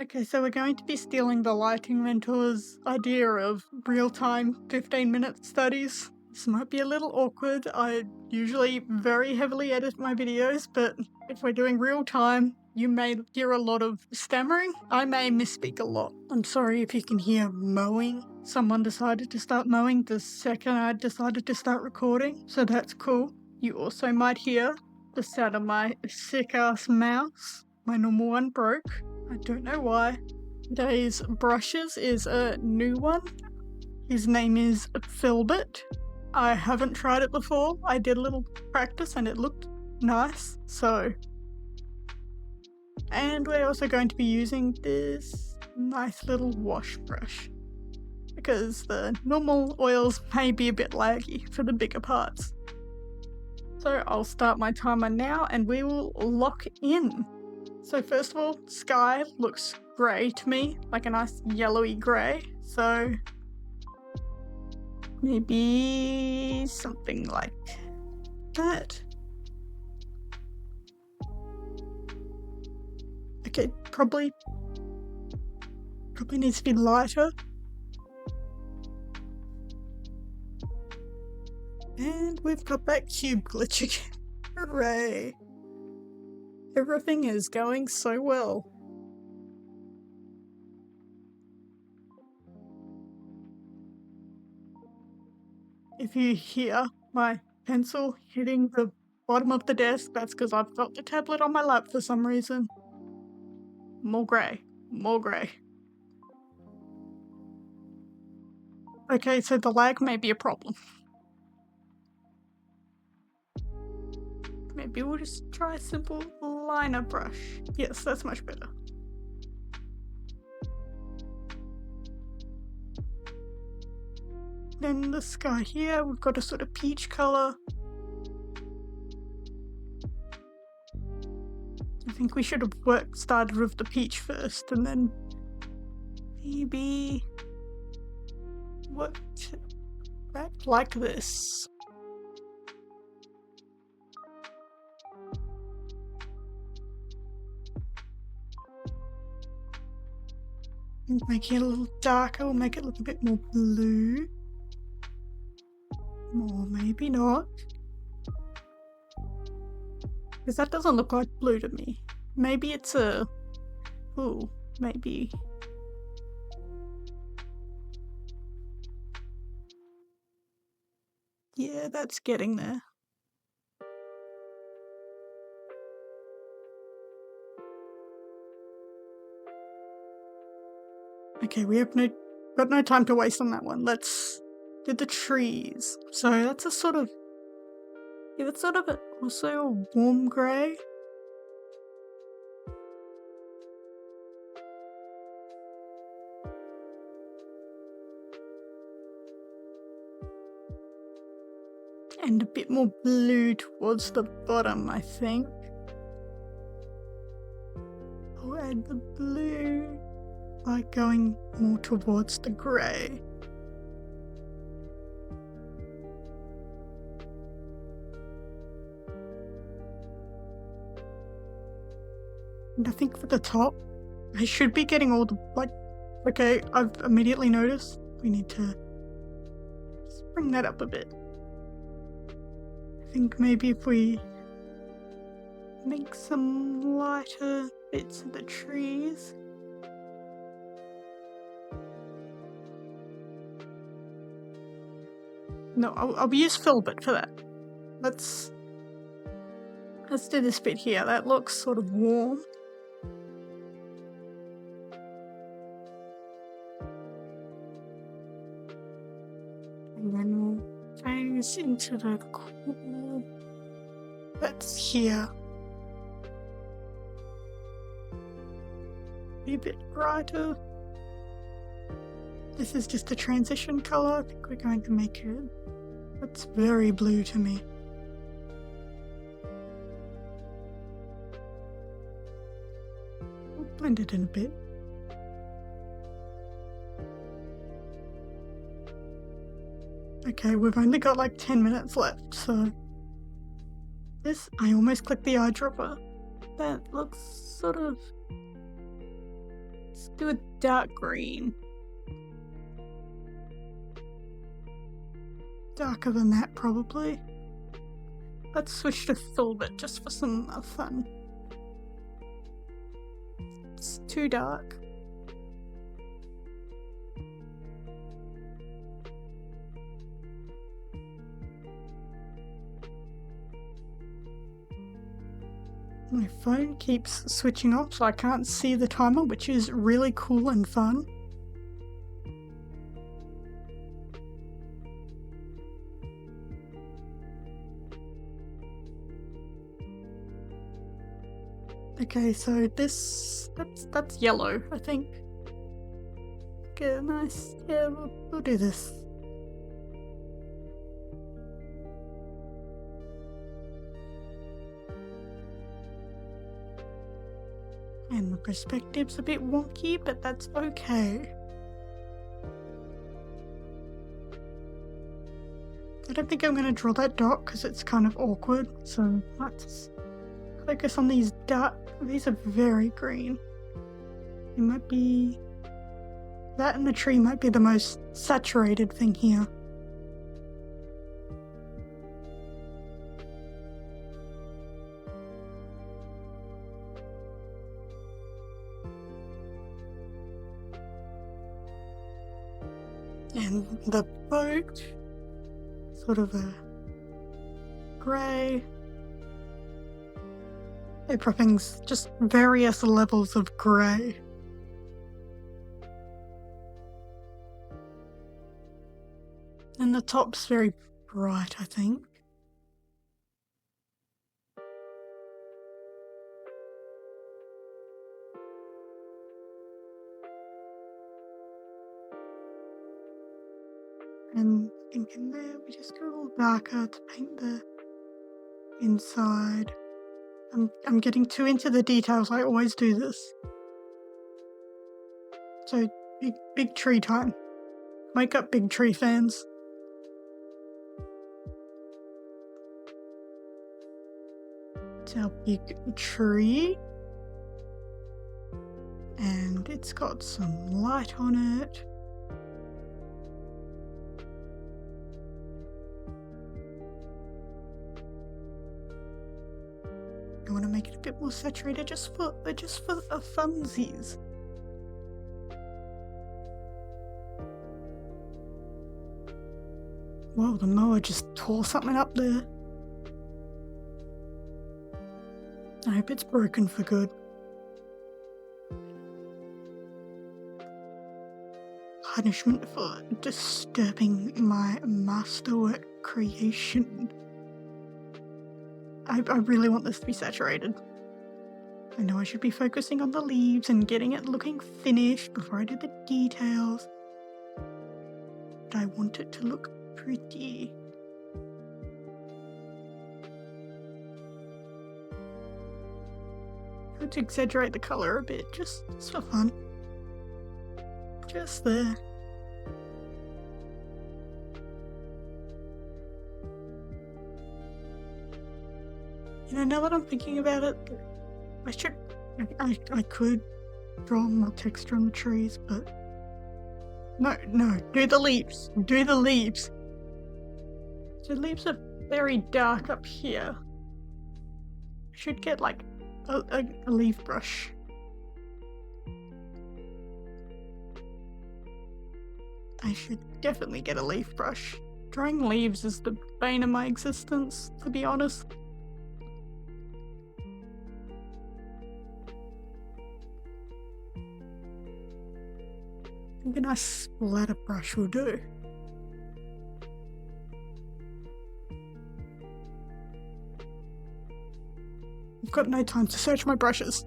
Okay, so we're going to be stealing the lighting mentor's idea of real-time 15-minute studies. This might be a little awkward. I usually very heavily edit my videos, but if we're doing real-time, you may hear a lot of stammering. I may misspeak a lot. I'm sorry if you can hear mowing. Someone decided to start mowing the second I decided to start recording, so that's cool. You also might hear the sound of my sick-ass mouse. My normal one broke. I don't know why. Today's brushes is a new one. His name is Filbert. I haven't tried it before. I did a little practice and it looked nice, so. And we're also going to be using this nice little wash brush because the normal oils may be a bit laggy for the bigger parts. So I'll start my timer now and we will lock in. So first of all, sky looks grey to me, like a nice yellowy grey, so maybe something like that. Okay, probably needs to be lighter. And we've got that cube glitch again. Hooray! Everything is going so well. If you hear my pencil hitting the bottom of the desk, that's because I've got the tablet on my lap for some reason. More grey. More grey. Okay, so the lag may be a problem. Maybe we'll just try a simple liner brush. Yes, that's much better. Then the sky here, we've got a sort of peach colour. I think we should have started with the peach first and then maybe worked back like this. Make it a little darker, we'll make it look a bit more blue. Or maybe not. Because that doesn't look like blue to me. Maybe it's a... Ooh, maybe... Yeah, that's getting there. Okay, we have got no time to waste on that one. Let's do the trees. So that's a sort of... Yeah, that's sort of also a warm grey. And a bit more blue towards the bottom, I think. I'll add the blue by going more towards the grey. And I think for the top, I should be getting all the, okay, I've immediately noticed we need to just bring that up a bit. I think maybe if we make some lighter bits of the trees. No, I'll use Filbert for that. Let's do this bit here. That looks sort of warm. And then we'll phase into the cool that's here. Be a bit brighter. This is just a transition colour. I think we're going to make it. That's very blue to me. We'll blend it in a bit. Okay, we've only got like 10 minutes left, so this, I almost clicked the eyedropper. That looks sort of Let's do a dark green. Darker than that, probably. Let's switch to filbert just for some fun. It's too dark. My phone keeps switching off, so I can't see the timer, which is really cool and fun. Okay, so that's yellow, I think. Okay, nice. Yeah, we'll do this. And the perspective's a bit wonky, but that's okay. I don't think I'm going to draw that dot because it's kind of awkward, so let's focus on these dark. These are very green. It might be... that and the tree might be the most saturated thing here. And the boat, sort of a grey. Everything's just various levels of grey. And the top's very bright, I think. And in there, we just go a little darker to paint the inside. I'm getting too into the details, I always do this. So, big tree time. Wake up, big tree fans. It's our big tree. And it's got some light on it. I want to make it a bit more saturated just for funsies. Whoa, the mower just tore something up there. I hope it's broken for good. Punishment for disturbing my masterwork creation. I really want this to be saturated. I know I should be focusing on the leaves and getting it looking finished before I do the details. But I want it to look pretty. I want to exaggerate the colour a bit, just for fun. Just there. You know, now that I'm thinking about it, I could draw more texture on the trees, but no, do the leaves. Do the leaves. So the leaves are very dark up here. I should get like a leaf brush. I should definitely get a leaf brush. Drawing leaves is the bane of my existence, to be honest. I think a nice splatter brush will do. I've got no time to search my brushes.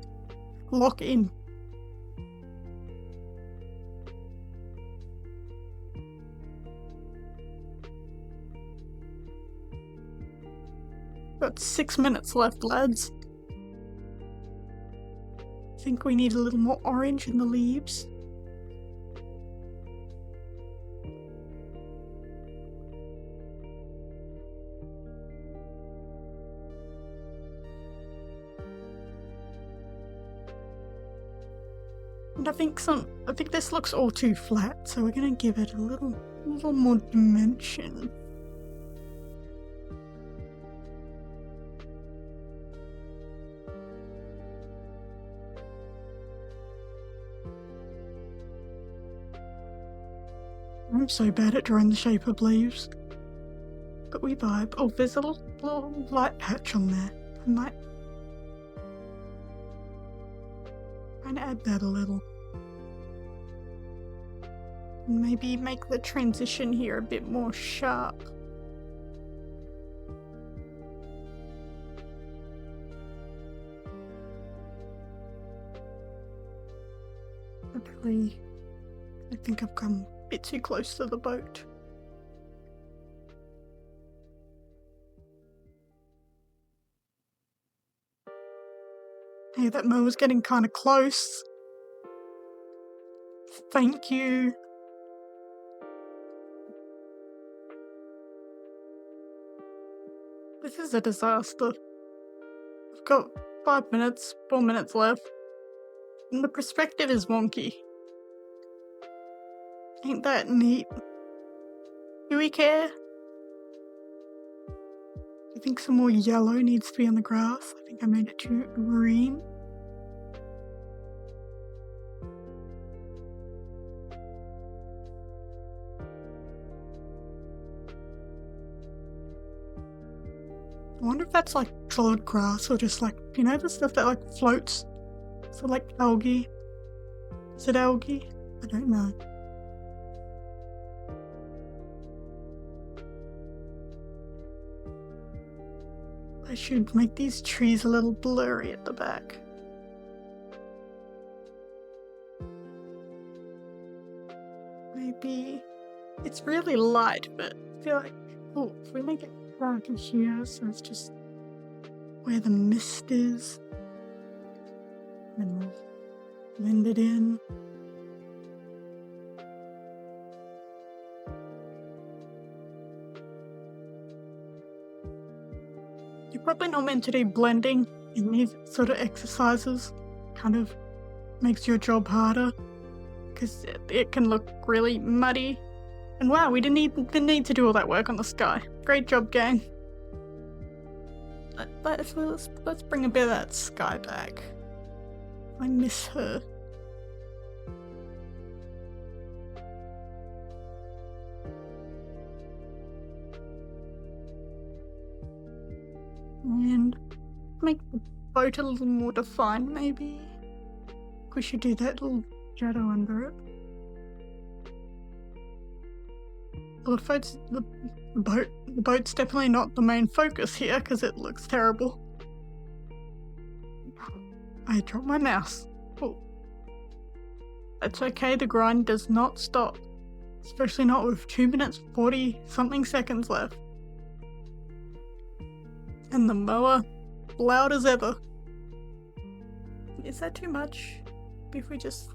Lock in. Got 6 minutes left, lads. I think we need a little more orange in the leaves. And think this looks all too flat, so we're gonna give it a little more dimension. I'm so bad at drawing the shape of leaves. But we vibe. Oh, there's a little light patch on there. I might try and add that a little. And maybe make the transition here a bit more sharp. I think I've come a bit too close to the boat. Hey, that mower's getting kind of close. Thank you. This is a disaster. I've got 4 minutes left. And the perspective is wonky. Ain't that neat? Do we care? I think some more yellow needs to be on the grass. I think I made it too green. I wonder if that's like solid grass or just like, you know, the stuff that like floats? So like algae. Is it algae? I don't know. I should make these trees a little blurry at the back. Maybe it's really light, but I feel like, oh, if we make it darker here, so it's just where the mist is, and we'll blend it in. You're probably not meant to do blending in these sort of exercises. Kind of makes your job harder because it can look really muddy. And wow, we didn't even need to do all that work on the sky. Great job, gang. Let's bring a bit of that sky back. I miss her. And make the boat a little more defined, maybe. We should do that little shadow under it. Well, the boat's definitely not the main focus here because it looks terrible. I dropped my mouse. Oh. That's okay, the grind does not stop. Especially not with 2 minutes 40 something seconds left. And the mower, loud as ever. Is that too much? If we just...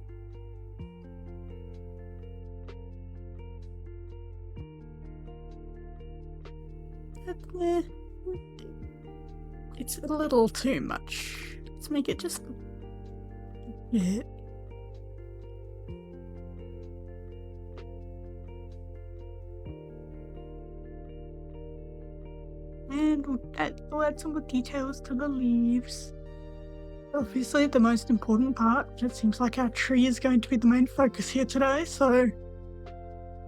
It's a little too much. Let's make it just a bit. And we'll add some more details to the leaves. Obviously the most important part, it seems like our tree is going to be the main focus here today, so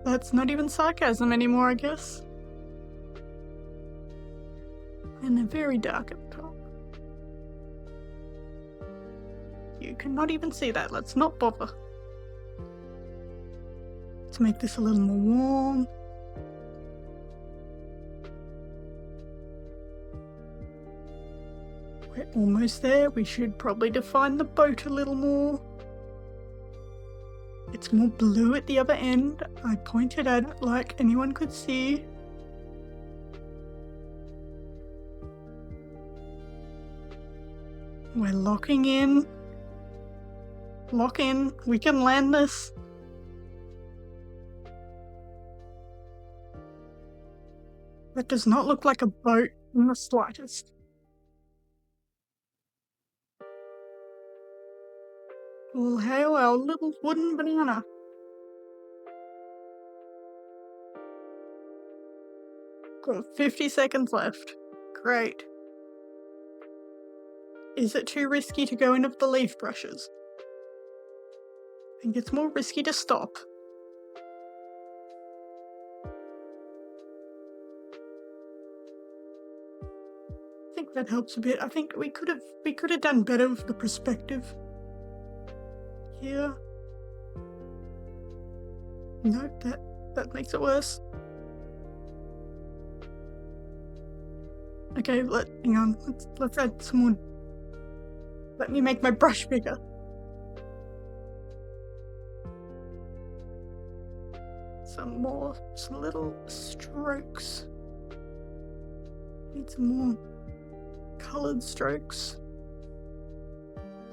that's not even sarcasm anymore, I guess. And they're very dark at the top. You cannot even see that, let's not bother. Let's make this a little more warm. We're almost there. We should probably define the boat a little more. It's more blue at the other end. I pointed at it like anyone could see. We're locking in. Lock in. We can land this. That does not look like a boat in the slightest. Well, hail our little wooden banana. Got 50 seconds left. Great. Is it too risky to go into the leaf brushes? I think it's more risky to stop. I think that helps a bit. I think we could have done better with the perspective here. No, that makes it worse. Okay, hang on. Let's add some more. Let me make my brush bigger. Some little strokes. Need some more colored strokes.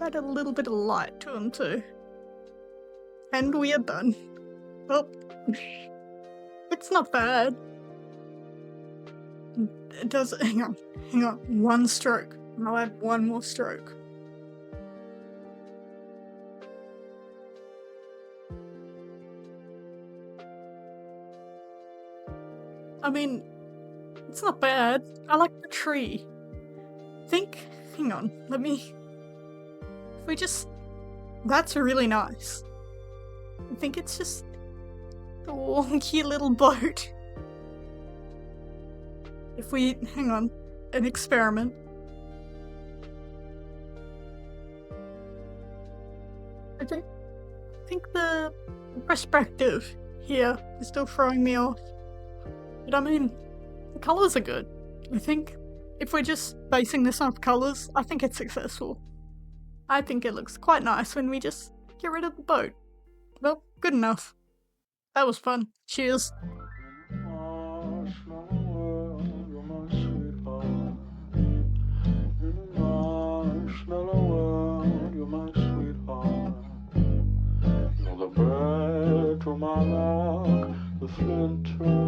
Add a little bit of light to them too. And we are done. Well, it's not bad. It does. Hang on. One stroke. I'll add one more stroke. I mean, it's not bad. I like the tree. Hang on, that's really nice. I think it's just a wonky little boat. If we, hang on, an experiment. I think the perspective here is still throwing me off. But I mean, the colours are good. I think if we're just basing this off colours, I think it's successful. I think it looks quite nice when we just get rid of the boat. Well, good enough. That was fun. Cheers. The bread to my back, the flint to